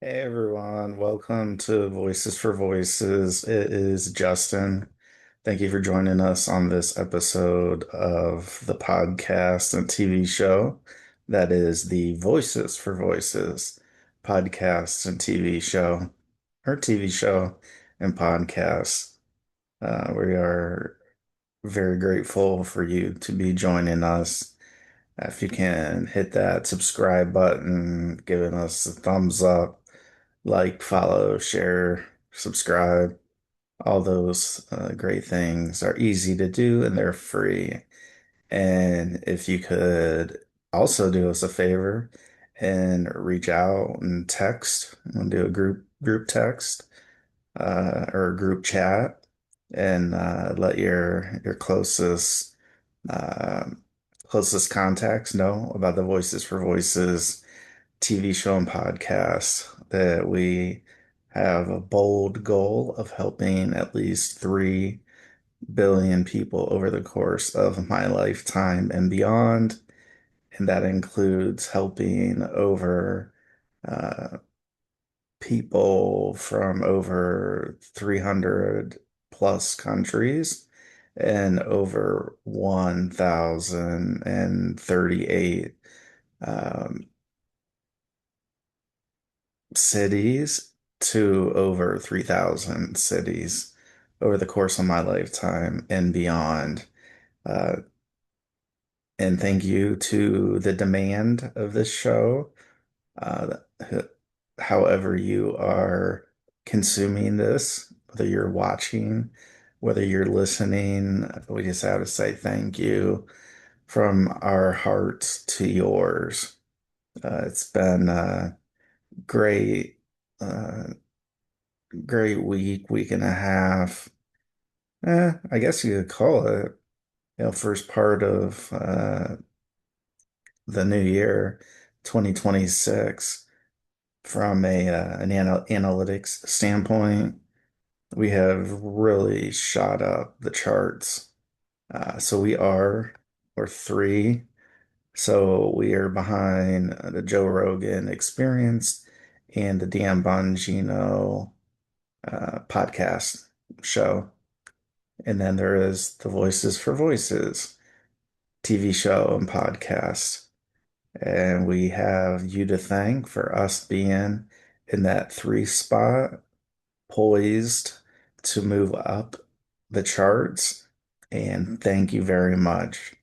Hey everyone, welcome to Voices for Voices. It is Justin. Thank you for joining us on this episode of the podcast and TV show that is the Voices for Voices podcast and TV show, or TV show and podcast. We are very grateful for you to be joining us. If you can hit that subscribe button, giving us a thumbs up, like, follow, share, subscribe. All those great things are easy to do and they're free. And if you could also do us a favor and reach out and text and do a group text or a group chat and let your uh, closest contacts know about the Voices for Voices TV show and podcast that we have a bold goal of helping at least 3 billion people over the course of my lifetime and beyond. And that includes helping over uh, people from over 300 plus countries and over 1,038 um, cities to over 3,000 cities over the course of my lifetime and beyond. Uh, and thank you to the demand of this show. Uh, However, you are consuming this, whether you're watching, whether you're listening, we just have to say thank you from our hearts to yours. It's been great. Uh, Great week and a half. I guess you could call it, first part of the new year, 2026. From an analytics standpoint, we have really shot up the charts. So we're three. So we are behind the Joe Rogan Experience and the Dan Bongino podcast show. And then there is the Voices for Voices TV show and podcast. And we have you to thank for us being in that three spot, poised to move up the charts. And thank you very much.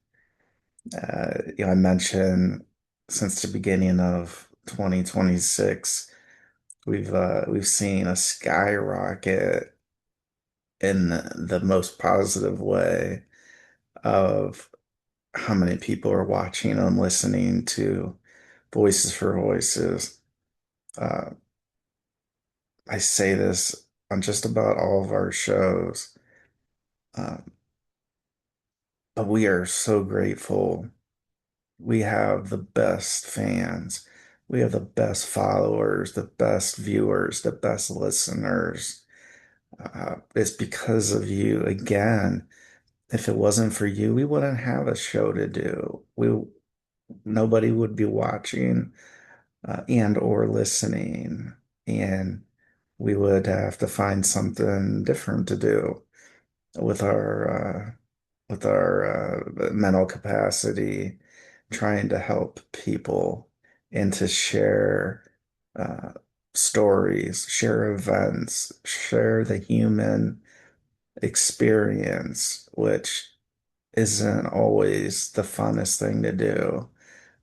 I mentioned since the beginning of 2026, we've seen a skyrocket in the most positive way of how many people are watching and listening to Voices for Voices. Uh, I say this on just about all of our shows, uh, but we are so grateful. We have the best fans. We have the best followers, the best viewers, the best listeners. It's because of you. Again, if it wasn't for you, we wouldn't have a show to do. Nobody would be watching and or listening, and we would have to find something different to do with our mental capacity, trying to help people and to share uh, stories, share events, share the human experience, which isn't always the funnest thing to do.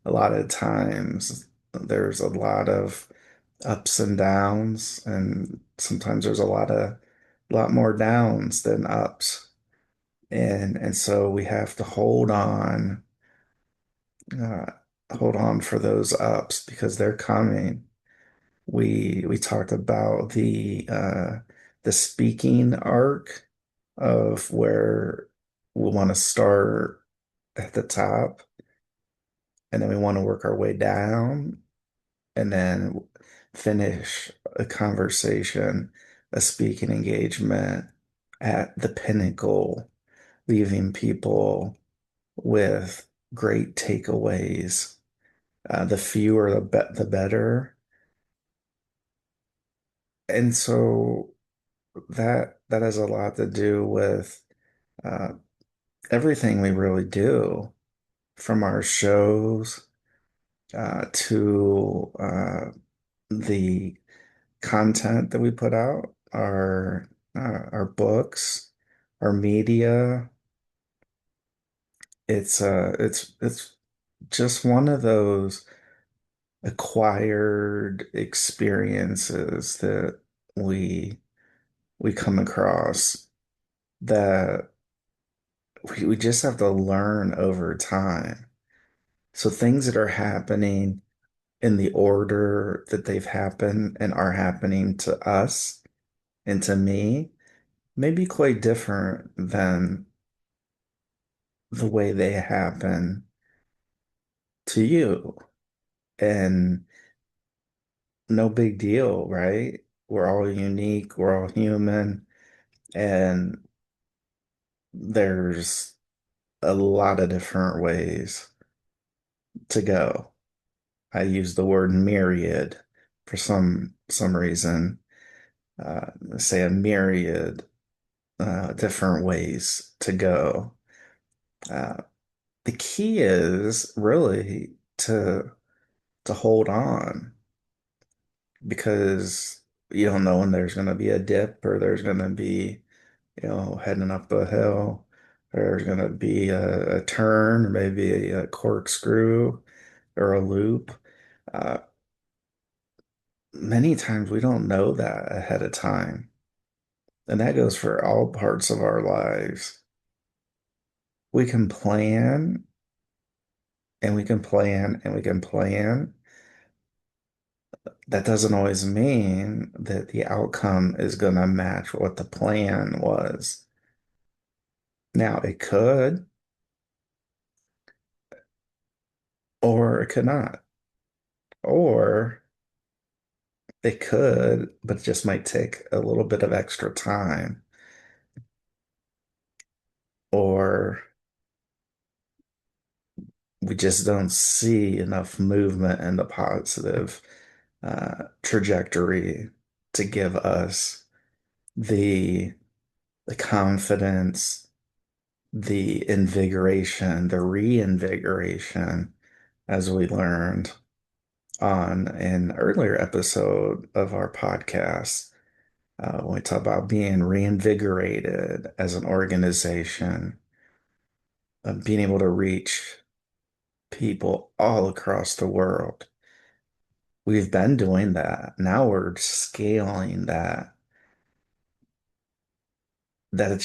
A lot of times there's a lot of ups and downs, and sometimes there's a lot more downs than ups. And so we have to uh, hold on for those ups because they're coming. We talked about the speaking arc of where we want to start at the top and then we want to work our way down and then finish a conversation, a speaking engagement at the pinnacle, leaving people with great takeaways. The fewer, the better. And so that has a lot to do with uh, everything we really do, from our shows to the content that we put out, our books, our media. It's just one of those acquired experiences that we we come across that we just have to learn over time. So things that are happening in the order that they've happened and are happening to us and to me may be quite different than the way they happen to you. And no big deal, right? We're all unique, we're all human, and there's a lot of different ways to go. I use the word myriad for some reason. Say a myriad different ways to go. Uh, the key is really to hold on because you don't know when there's going to be a dip or there's going to be, heading up a hill. There's going to be a turn or maybe a corkscrew or a loop. Uh, Many times we don't know that ahead of time. And that goes for all parts of our lives. We can plan and we can plan and we can plan. That doesn't always mean that the outcome is going to match what the plan was. Now, it could, or it could not. Or it could, but it just might take a little bit of extra time. Or we just don't see enough movement in the positive trajectory to give us the the confidence, the invigoration, the reinvigoration, as we learned on an earlier episode of our podcast, when we talk about being reinvigorated as an organization, being able to reach people all across the world. We've been doing that. Now we're scaling that. That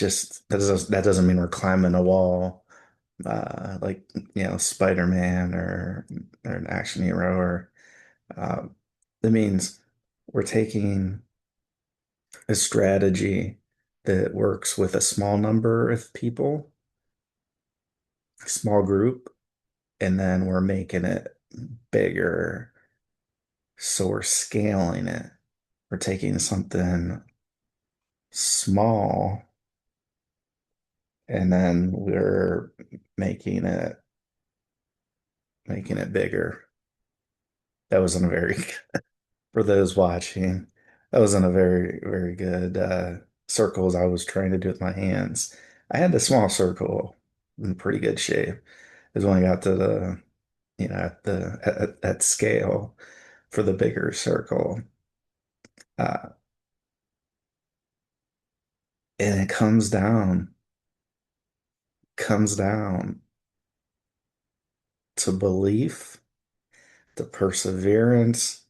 doesn't mean we're climbing a wall, like Spider-Man or an action hero, or uh, it means we're taking a strategy that works with a small number of people, a small group, and then we're making it bigger. So we're scaling it. We're taking something small and then we're making it making it bigger. That wasn't a very for those watching, that wasn't a very good circles I was trying to do with my hands. I had the small circle in pretty good shape. Is when I got to the at at scale for the bigger circle. Uh, and it comes down to belief, to perseverance,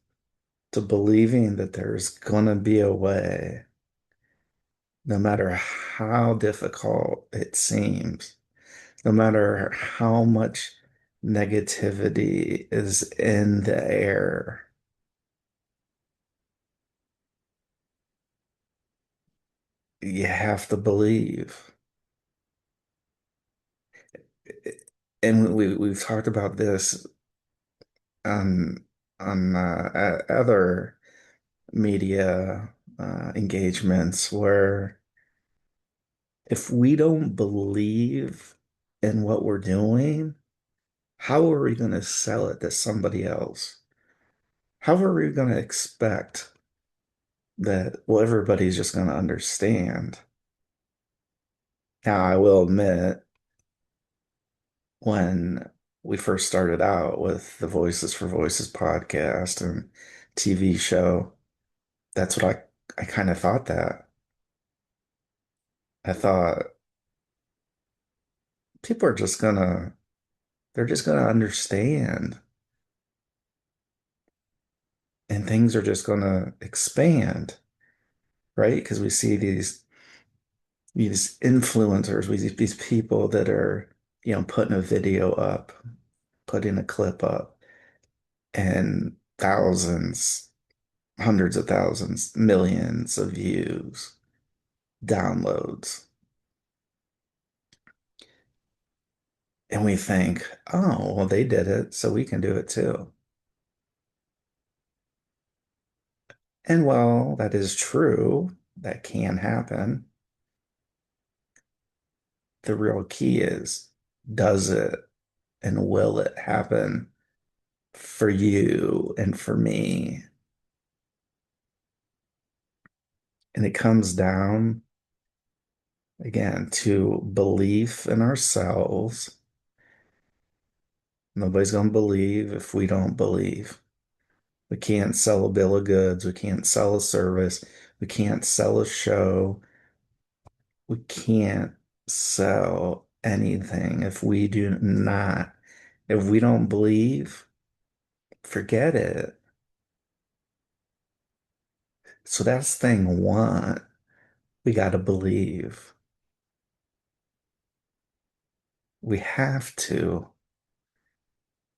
to believing that there's gonna be a way, no matter how difficult it seems, no matter how much negativity is in the air. You have to believe. And we've talked about this on other media engagements where if we don't believe in what we're doing, how are we going to sell it to somebody else? How are we going to expect that, well, everybody's just going to understand. Now, I will admit, when we first started out with the Voices for Voices podcast and TV show, that's what I kind of thought that. I thought people are just gonna, they're just gonna understand and things are just gonna expand, right? Because we see these influencers, we see these people that are, putting a video up, putting a clip up, and thousands, hundreds of thousands, millions of views, downloads. And we think, oh, well, they did it, so we can do it too. And while that is true, that can happen. The real key is, does it and will it happen for you and for me? And it comes down again to belief in ourselves. Nobody's going to believe if we don't believe. We can't sell a bill of goods. We can't sell a service. We can't sell a show. We can't sell anything if we do not. If we don't believe, forget it. So that's thing one. We got to believe. We have to.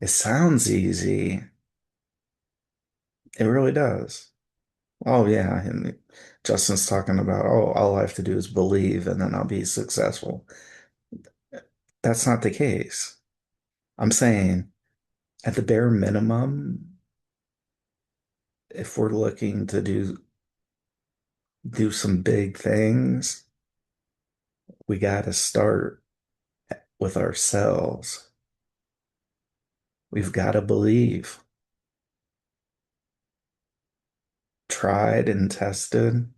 It sounds easy. It really does. Oh, yeah. And Justin's talking about, oh, all I have to do is believe and then I'll be successful. That's not the case. I'm saying at the bare minimum, if we're looking to do some big things, we got to start with ourselves. We've got to believe. Tried and tested.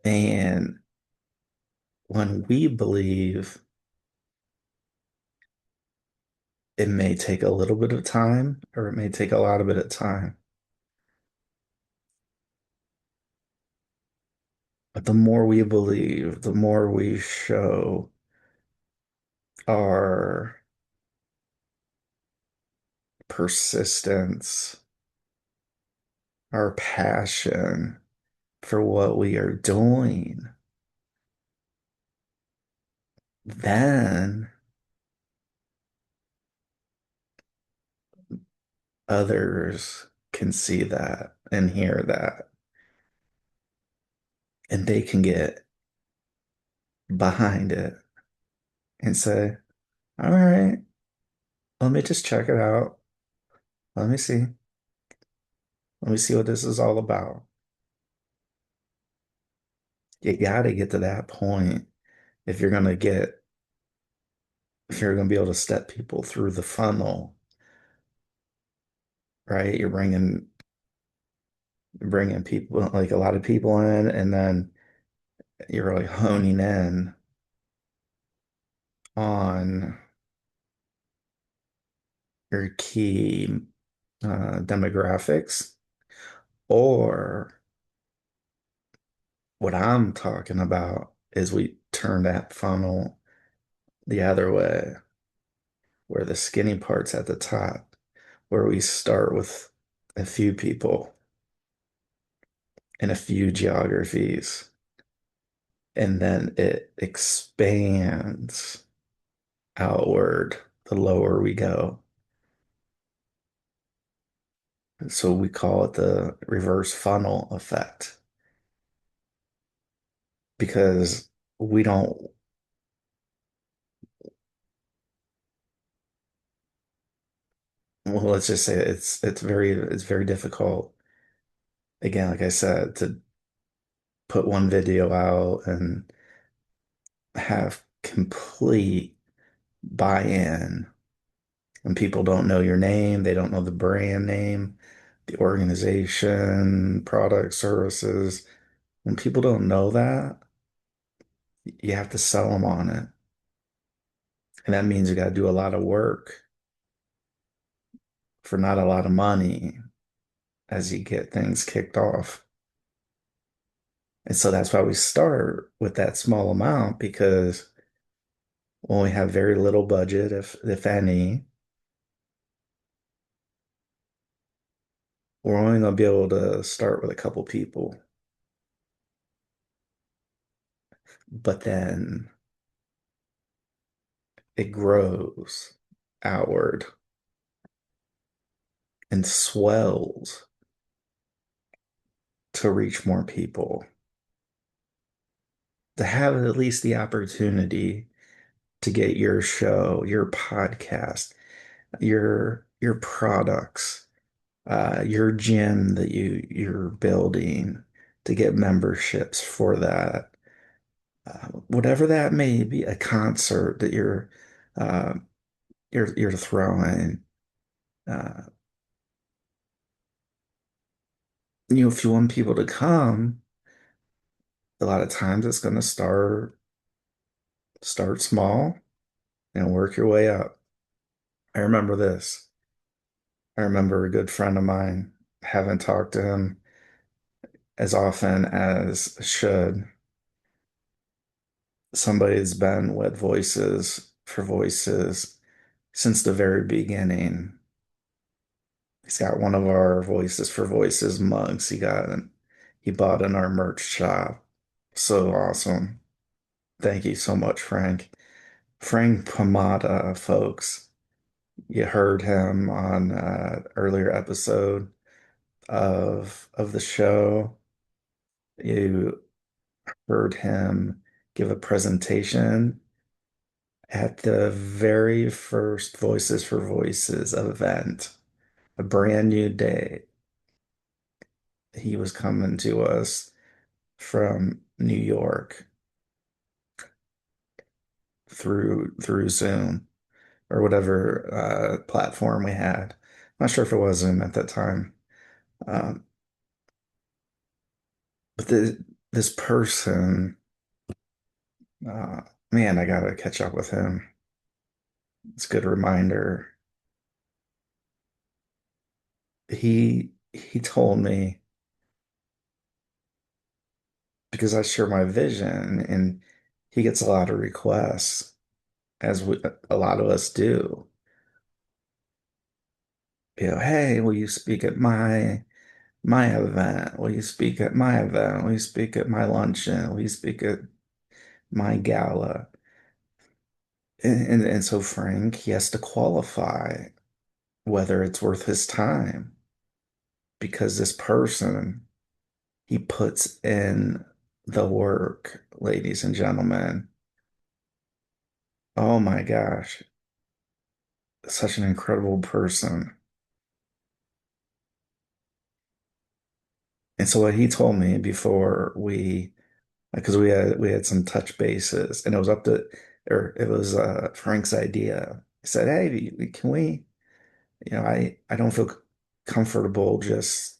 And when we believe, it may take a little bit of time or it may take a lot of bit of time. But the more we believe, the more we show our persistence, our passion for what we are doing, then others can see that and hear that, and they can get behind it and say, all right, let me just check it out. Let me see. Let me see what this is all about. You got to get to that point if you're going to get, if you're going to be able to step people through the funnel, right? You're bringing people, like a lot of people in, and then you're really honing in on your key demographics. Or what I'm talking about is we turn that funnel the other way, where the skinny part's at the top, where we start with a few people in a few geographies, and then it expands outward the lower we go. So we call it the reverse funnel effect because we don't, well, let's just say it's very difficult. Again, like I said, to put one video out and have complete buy-in when people don't know your name, they don't know the brand name, the organization, product, services. When people don't know that, you have to sell them on it. And that means you got to do a lot of work for not a lot of money as you get things kicked off. And so that's why we start with that small amount because when we have very little budget, if any, we're only going to be able to start with a couple people. But then it grows outward and swells to reach more people, to have at least the opportunity to get your show, your podcast, your products, your gym that you're building, to get memberships for that, whatever that may be, a concert that uh, you're throwing. Uh, if you want people to come, a lot of times it's going to start small and work your way up. I remember this. I remember a good friend of mine, haven't talked to him as often as I should. Somebody's been with Voices for Voices since the very beginning. He's got one of our Voices for Voices mugs he bought in our merch shop. So awesome. Thank you so much, Frank. Frank Pomada, folks. You heard him on earlier episode of the show. You heard him give a presentation at the very first Voices for Voices event, a brand new day. He was coming to us from New York through Zoom or whatever platform we had. Not sure if it was Zoom at that time. Um, but this person, uh, man, I gotta catch up with him. It's a good reminder. He told me because I share my vision and he gets a lot of requests, a lot of us do. Hey, will you speak at my event? Will you speak at my event? Will you speak at my luncheon? Will you speak at my gala? And so Frank, he has to qualify whether it's worth his time because this person, he puts in the work, ladies and gentlemen. Oh my gosh, such an incredible person. And so what he told me before because we had some touch bases, and it was or it was Frank's idea. He said, "Hey, can we? I don't feel comfortable just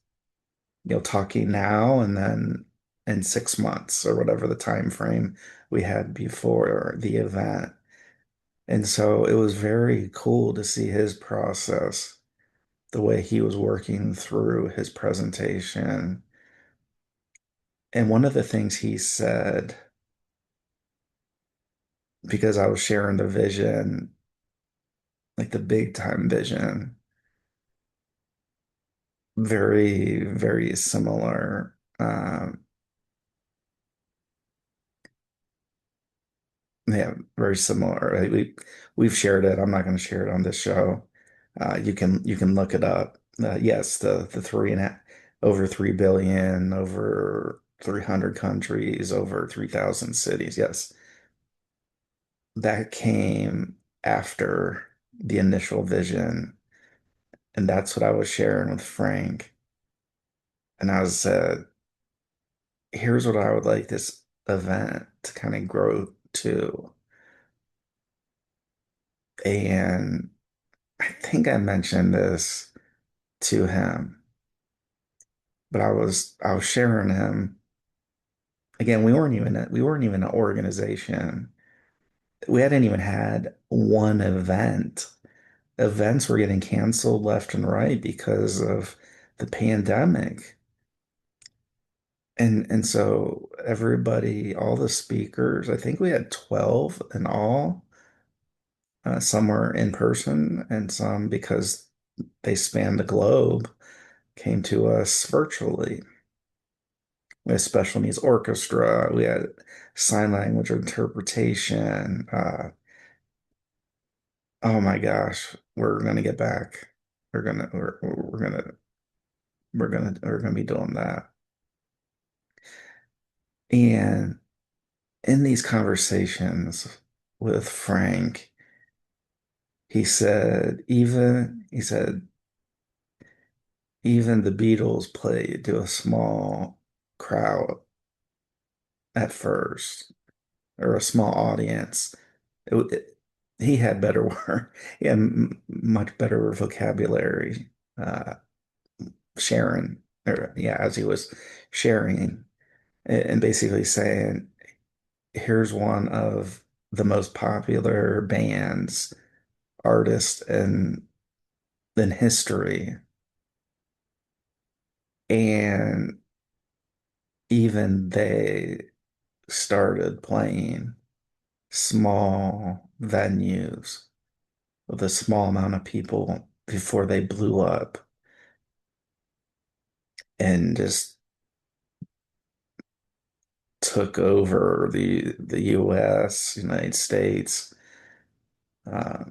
talking now and then in 6 months or whatever the time frame we had before the event." And so it was very cool to see his process, the way he was working through his presentation. And one of the things he said, because I was sharing the vision, like the big time vision, very, very similar. Yeah, very similar. We've shared it. I'm not going to share it on this show. You can look it up. Yes, the three and over 3 billion, over 300 countries, over 3,000 cities. Yes, that came after the initial vision, and that's what I was sharing with Frank. And I said, here's what I would like this event to kind of grow to. And I think I mentioned this to him. But I was sharing him again. We weren't even an organization. We hadn't even had one event. Events were getting canceled left and right because of the pandemic. And so everybody, all the speakers, I think we had 12 in all. Some were in person and some because they spanned the globe came to us virtually. We had special needs orchestra, we had sign language interpretation. Oh my gosh, we're gonna get back. We're gonna be doing that. And in these conversations with Frank, he said even the Beatles played to a small crowd at first, or a small audience. He had better word, he had much better vocabulary, uh, sharing, or yeah, as he was sharing and basically saying, here's one of the most popular bands, artists in history, and even they started playing small venues with a small amount of people before they blew up and just took over the US, United States, uh,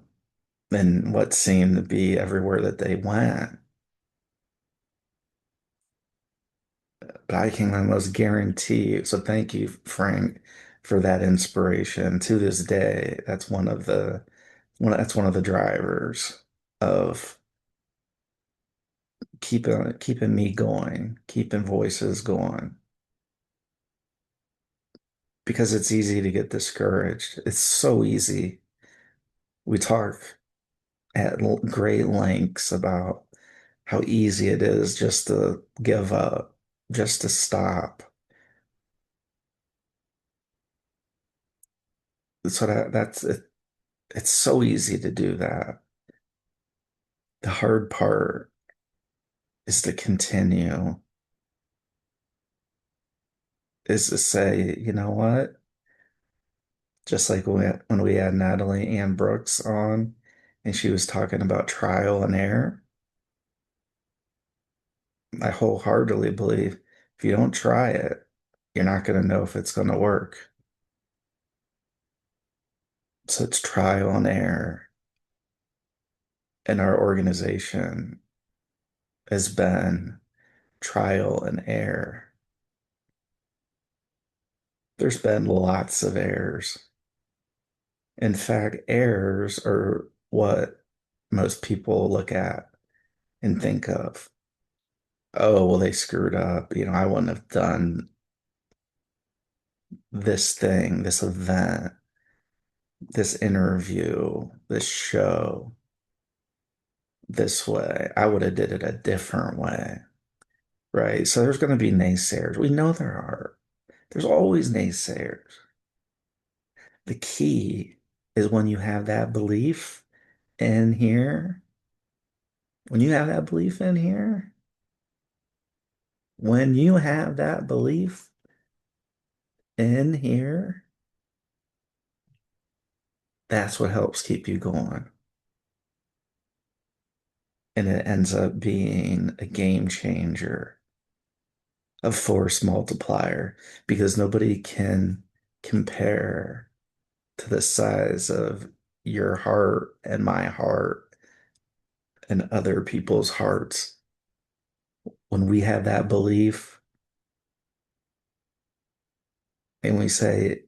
and what seemed to be everywhere that they went. But I can almost guarantee you, so thank you, Frank, for that inspiration. To this day, that's one of the drivers of keeping me going, keeping voices going. Because it's easy to get discouraged. It's so easy. We talk at great lengths about how easy it is just to give up, just to stop. So that's it. It's so easy to do that. The hard part is to continue, is to say, you know what? Just like when we had Natalie Ann Brooks on, and she was talking about trial and error. I wholeheartedly believe if you don't try it, you're not going to know if it's going to work. So it's trial and error. And our organization has been trial and error. There's been lots of errors. In fact, errors are what most people look at and think of. Oh, well, they screwed up. I wouldn't have done this thing, this event, this interview, this show this way. I would have did it a different way, right? So there's going to be naysayers. We know there are. There's always naysayers. The key is when you have that belief in here, when you have that belief in here, when you have that belief in here, that's what helps keep you going. And it ends up being a game changer, a force multiplier, because nobody can compare to the size of your heart and my heart and other people's hearts. When we have that belief and we say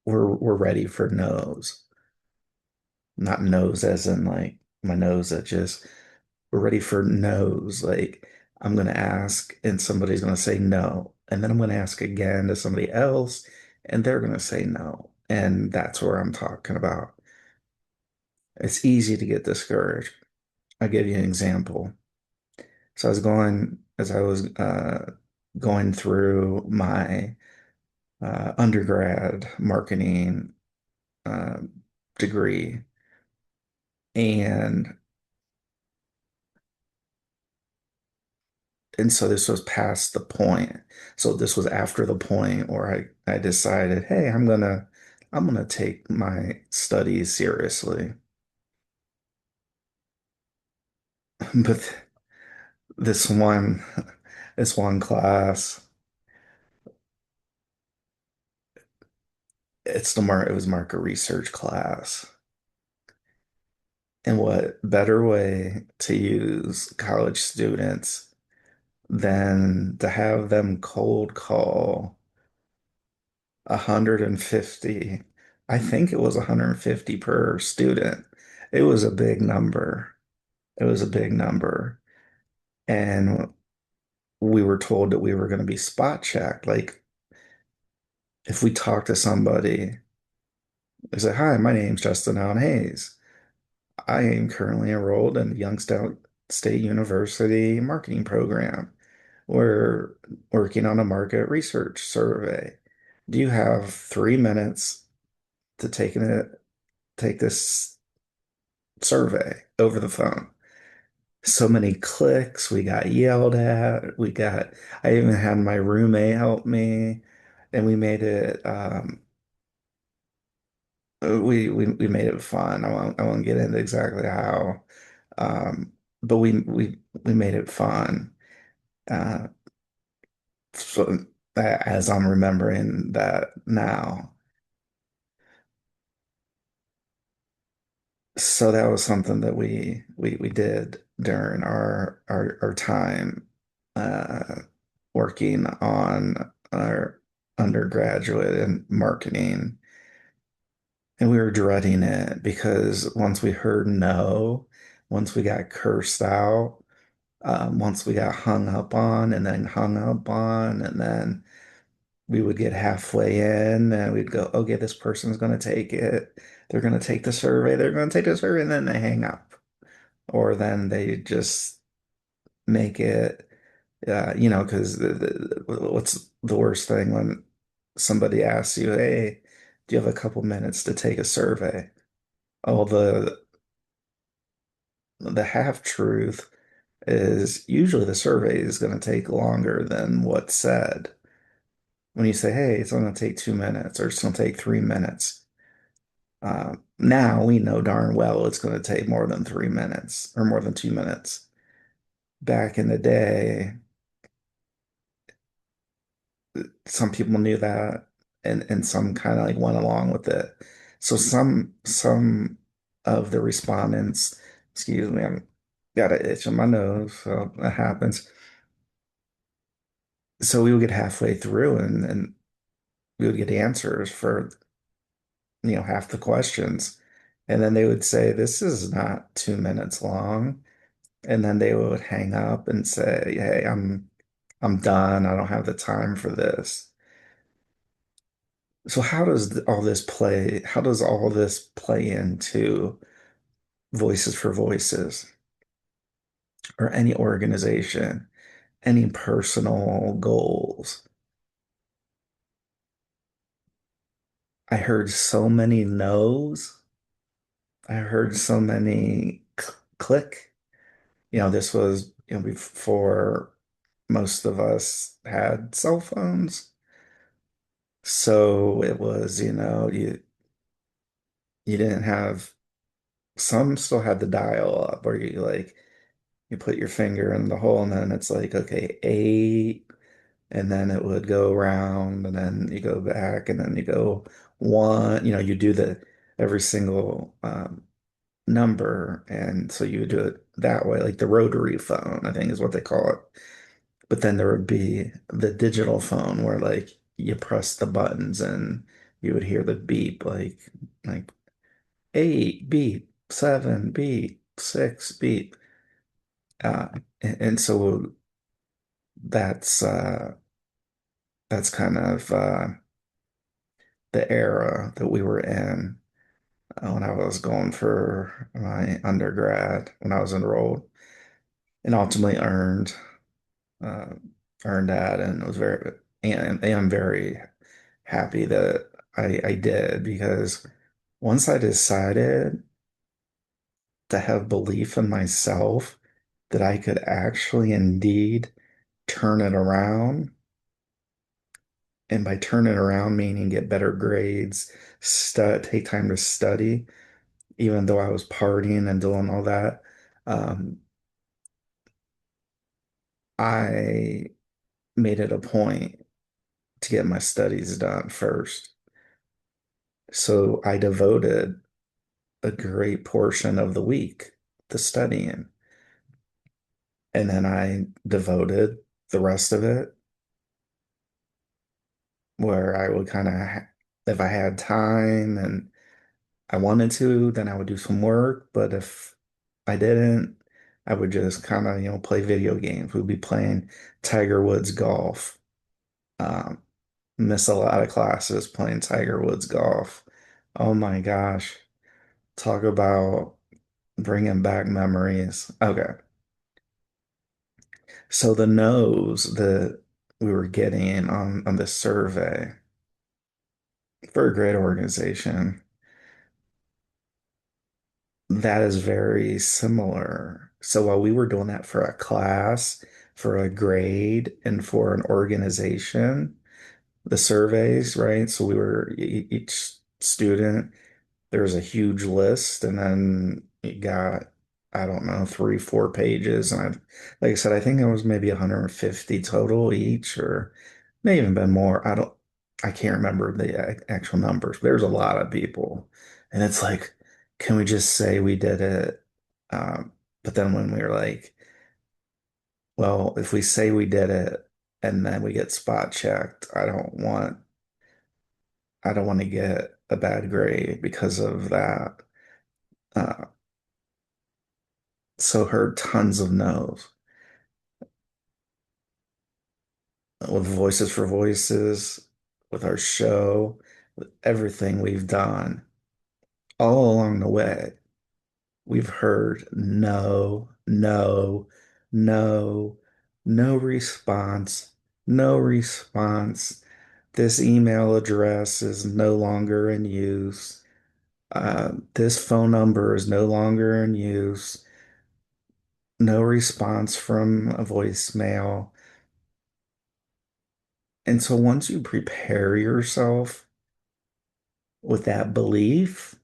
we're ready for no's, not no's as in like my nose that just we're ready for no's. Like I'm gonna ask and somebody's gonna say no. And then I'm gonna ask again to somebody else and they're gonna say no. And that's where I'm talking about. It's easy to get discouraged. I'll give you an example. So I was going as I was going through my undergrad marketing uh, degree. And and so this was past the point. So this was after the point where I decided, hey, I'm gonna take my studies seriously. But this one this one class, it was market research class. And what better way to use college students than to have them cold call 150. I think it was 150 per student. It was a big number. It was a big number. And we were told that we were going to be spot checked. Like if we talk to somebody, they say, "Hi, my name's Justin Allen Hayes. I am currently enrolled in the Youngstown State University marketing program. We're working on a market research survey. Do you have 3 minutes to take this survey over the phone?" So many clicks. We got yelled at. I even had my roommate help me, and we made it, we made it fun. I won't get into exactly how, but we made it fun. Uh, so as I'm remembering that now. So that was something that we did during our time uh, working on our undergraduate in marketing, and we were dreading it because once we heard no, once we got cursed out, once we got hung up on, and then hung up on, and then we would get halfway in, and we'd go, okay, this person's going to take it. They're going to take the survey. They're going to take the survey, and then they hang up. Or then they just make it, because what's the worst thing when somebody asks you, hey, do you have a couple minutes to take a survey? Oh, the half truth is usually the survey is going to take longer than what's said. When you say, hey, it's going to take 2 minutes or it's going to take 3 minutes, now we know darn well it's going to take more than 3 minutes or more than 2 minutes. Back in the day, some people knew that, and some kind of like went along with it. So some of the respondents, excuse me, I've got an itch on my nose, so that happens. So we would get halfway through, and we would get answers for half the questions. And then they would say, this is not 2 minutes long. And then they would hang up and say, hey, I'm done. I don't have the time for this. So how does all this play into Voices for Voices or any organization, any personal goals? I heard so many no's. I heard so many click. This was, before most of us had cell phones. So it was, you didn't have, some still had the dial up where you put your finger in the hole and then it's like, okay, eight, and then it would go around and then you go back and then you go one, you do the every single number. And so you would do it that way, like the rotary phone, I think is what they call it. But then there would be the digital phone where like you press the buttons and you would hear the beep, like eight beep, seven beep, six beep. Uh, and so that's uh, that's kind of the era that we were in when I was going for my undergrad, when I was enrolled and ultimately earned. uh, earned that, and it was very, and I'm very happy that I did because once I decided to have belief in myself that I could actually indeed turn it around, and by turn it around meaning get better grades, take time to study, even though I was partying and doing all that. Um, I made it a point to get my studies done first. So I devoted a great portion of the week to studying. And then I devoted the rest of it where I would kind of, if I had time and I wanted to, then I would do some work. But if I didn't, I would just kind of, play video games. We'd be playing Tiger Woods golf. Um, miss a lot of classes playing Tiger Woods golf. Oh my gosh. Talk about bringing back memories. Okay. So the no's that we were getting on this survey for a great organization, that is very similar. So while we were doing that for a class, for a grade, and for an organization, the surveys, right? So we were each student, there was a huge list, and then it got, I don't know, 3, 4 pages. And like I said, I think it was maybe 150 total each, or may even been more. I can't remember the actual numbers. There's a lot of people. And it's like, can we just say we did it? Um, but then when we were like, well, if we say we did it and then we get spot checked, I don't want to get a bad grade because of that. Uh, so heard tons of no's with Voices for Voices, with our show, with everything we've done all along the way. We've heard no, no, no, no response, no response. This email address is no longer in use. This phone number is no longer in use. No response from a voicemail. And so once you prepare yourself with that belief,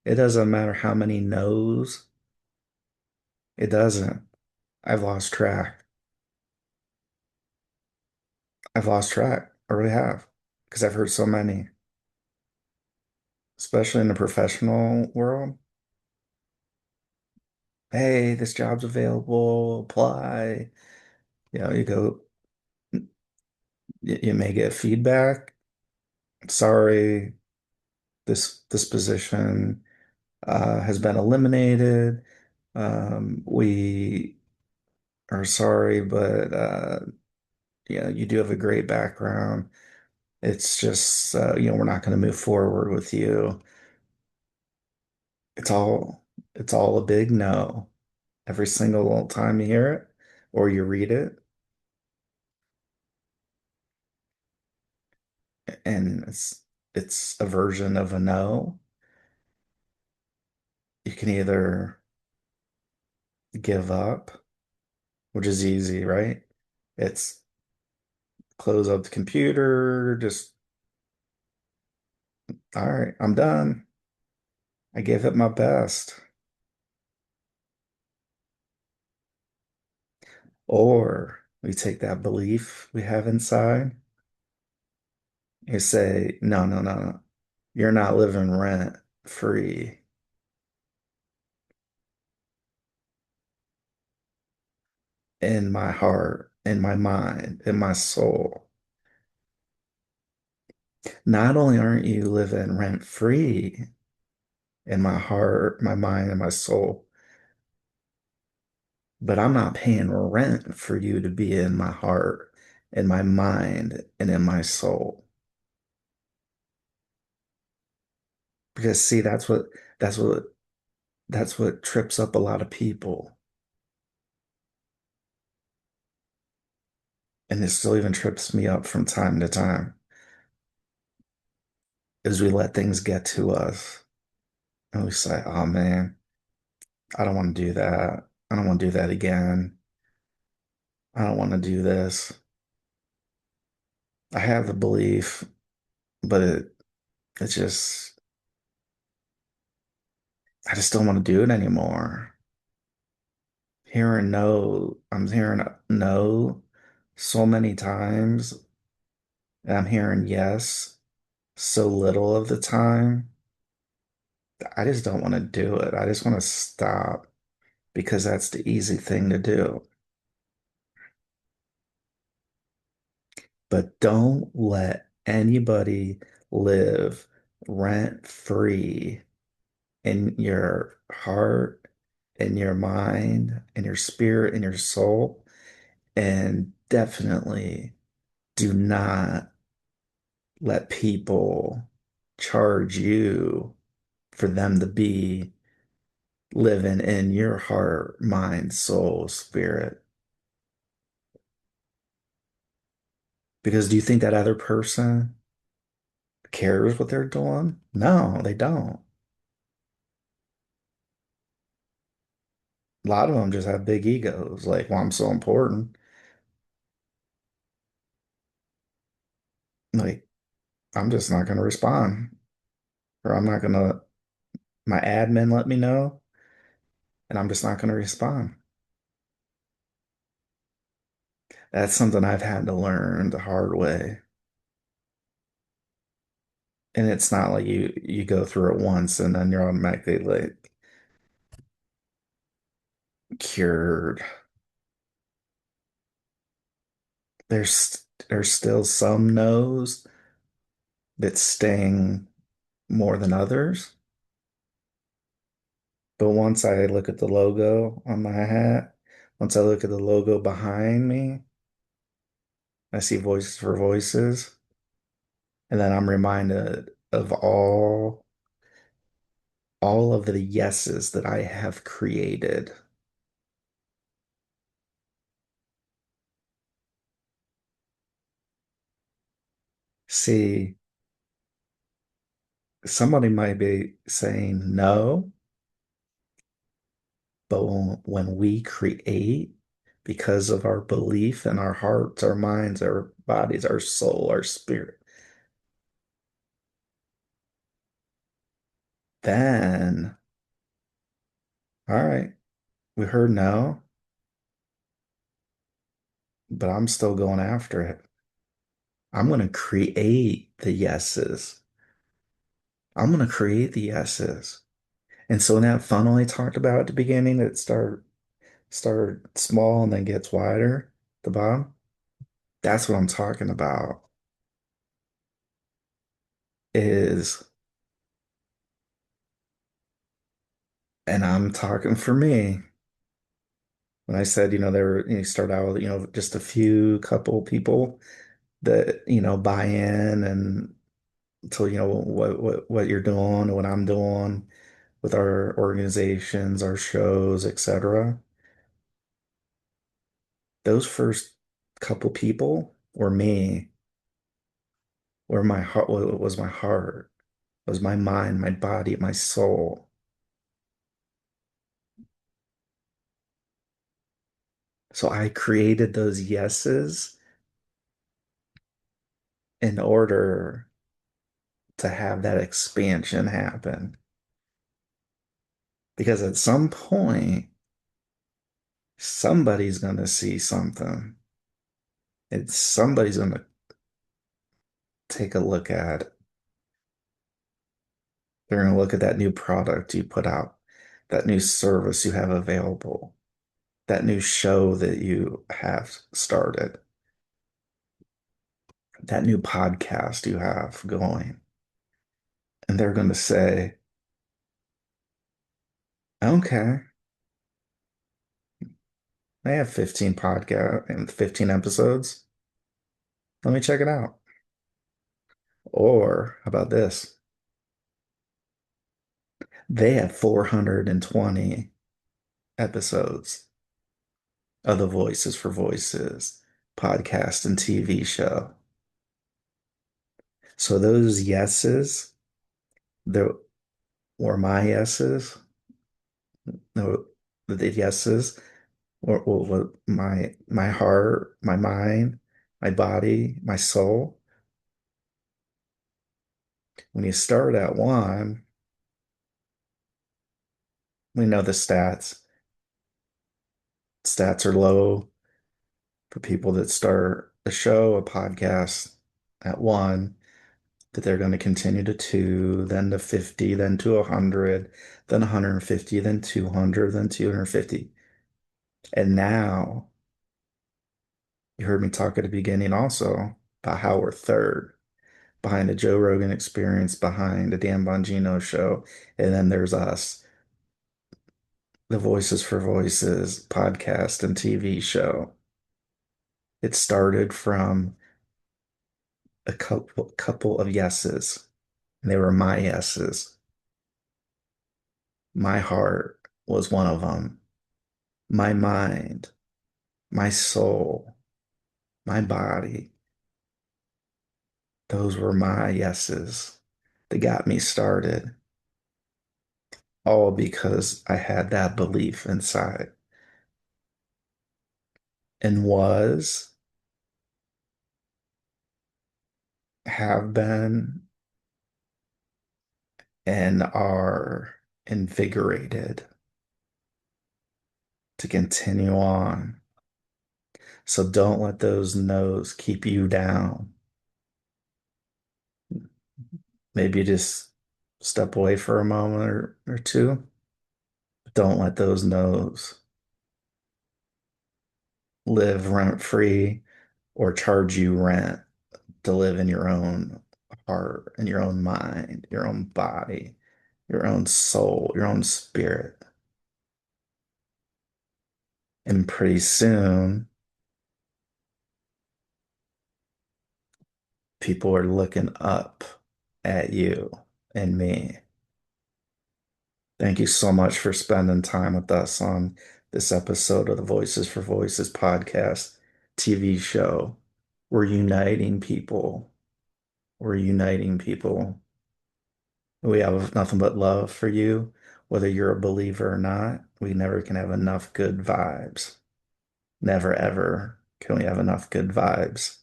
it doesn't matter how many no's, it doesn't. I've lost track. I've lost track. I really have. Because I've heard so many, especially in the professional world. Hey, this job's available, apply. You go, you may get feedback. Sorry, this position has been eliminated. We are sorry, but you do have a great background. It's just we're not going to move forward with you. It's all it's all a big no. Every single time you hear it or you read it, and it's a version of a no. You can either give up, which is easy, right? It's close up the computer, just all right, I'm done. I gave it my best. Or we take that belief we have inside, you say, no, no, no, no. You're not living rent free in my heart, in my mind, in my soul. Not only aren't you living rent free in my heart, my mind, and my soul, but I'm not paying rent for you to be in my heart, in my mind, and in my soul. Because see, that's what that's what trips up a lot of people. And it still even trips me up from time to time is we let things get to us and we say, oh man, I don't want to do that. I don't want to do that again. I don't want to do this. I have the belief, but it's just, I just don't want to do it anymore. I'm hearing no so many times, and I'm hearing yes so little of the time. I just don't want to do it. I just want to stop because that's the easy thing to do. But don't let anybody live rent free in your heart, in your mind, in your spirit, in your soul. And definitely do not let people charge you for them to be living in your heart, mind, soul, spirit. Because do you think that other person cares what they're doing? No, they don't. A lot of them just have big egos, like, well, I'm so important. Like, I'm just not going to respond, or I'm not going to, my admin let me know, and I'm just not going to respond. That's something I've had to learn the hard way. And it's not like you go through it once and then you're automatically like cured. There's still some no's that sting more than others. But once I look at the logo on my hat, once I look at the logo behind me, I see voices for voices, and then I'm reminded of all of the yeses that I have created. See, somebody might be saying no, but when we create, because of our belief in our hearts, our minds, our bodies, our soul, our spirit, then, all right, we heard no, but I'm still going after it. I'm going to create the yeses. I'm going to create the yeses. And so in that funnel I talked about at the beginning, that start small and then gets wider at the bottom. That's what I'm talking about. Is and I'm talking for me. When I said, you start out with, just a few couple people that, buy in and until what you're doing, what I'm doing with our organizations, our shows, etc. Those first couple people were me, were my heart, was my heart, was my mind, my body, my soul. So I created those yeses in order to have that expansion happen. Because at some point, somebody's going to see something. It's somebody's going to take a look at it. They're going to look at that new product you put out, that new service you have available, that new show that you have started, that new podcast you have going. And they're going to say, okay, I have 15 podcast and 15 episodes. Let me check it out. Or how about this? They have 420 episodes of the Voices for Voices podcast and TV show. So those yeses, there were my yeses, no, the yeses, or my heart, my mind, my body, my soul. When you start at one, we know the stats. Stats are low for people that start a show, a podcast at one, that they're going to continue to two, then to 50, then to 100, then 150, then 200, then 250. And now you heard me talk at the beginning also about how we're third behind the Joe Rogan Experience, behind the Dan Bongino show. And then there's us, the Voices for Voices podcast and TV show. It started from a couple of yeses. And they were my yeses. My heart was one of them. My mind, my soul, my body. Those were my yeses that got me started. All because I had that belief inside and have been, and are invigorated to continue on. So don't let those no's keep you down. Maybe just step away for a moment or two. Don't let those no's live rent free or charge you rent to live in your own heart and your own mind, your own body, your own soul, your own spirit. And pretty soon, people are looking up at you and me. Thank you so much for spending time with us on this episode of the Voices for Voices podcast TV show. We're uniting people. We're uniting people. We have nothing but love for you, whether you're a believer or not. We never can have enough good vibes. Never, ever can we have enough good vibes.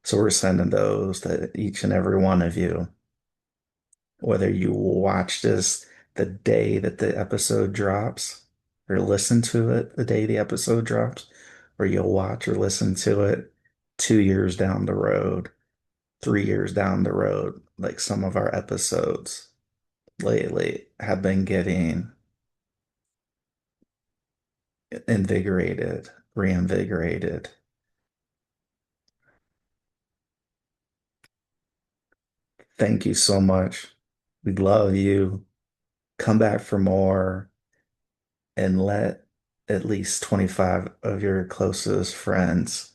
So we're sending those to each and every one of you. Whether you watch this the day that the episode drops, or listen to it the day the episode drops, or you'll watch or listen to it 2 years down the road, 3 years down the road, like some of our episodes lately have been getting invigorated, reinvigorated. Thank you so much. We love you. Come back for more and let at least 25 of your closest friends,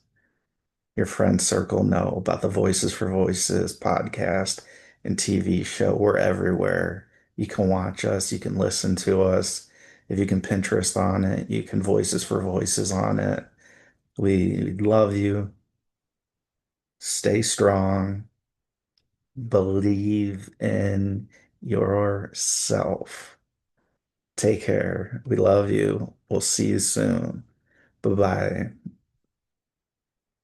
your friend circle, know about the Voices for Voices podcast and TV show. We're everywhere. You can watch us, you can listen to us. If you can Pinterest on it, you can Voices for Voices on it. We love you. Stay strong. Believe in yourself. Take care. We love you. We'll see you soon. Bye bye.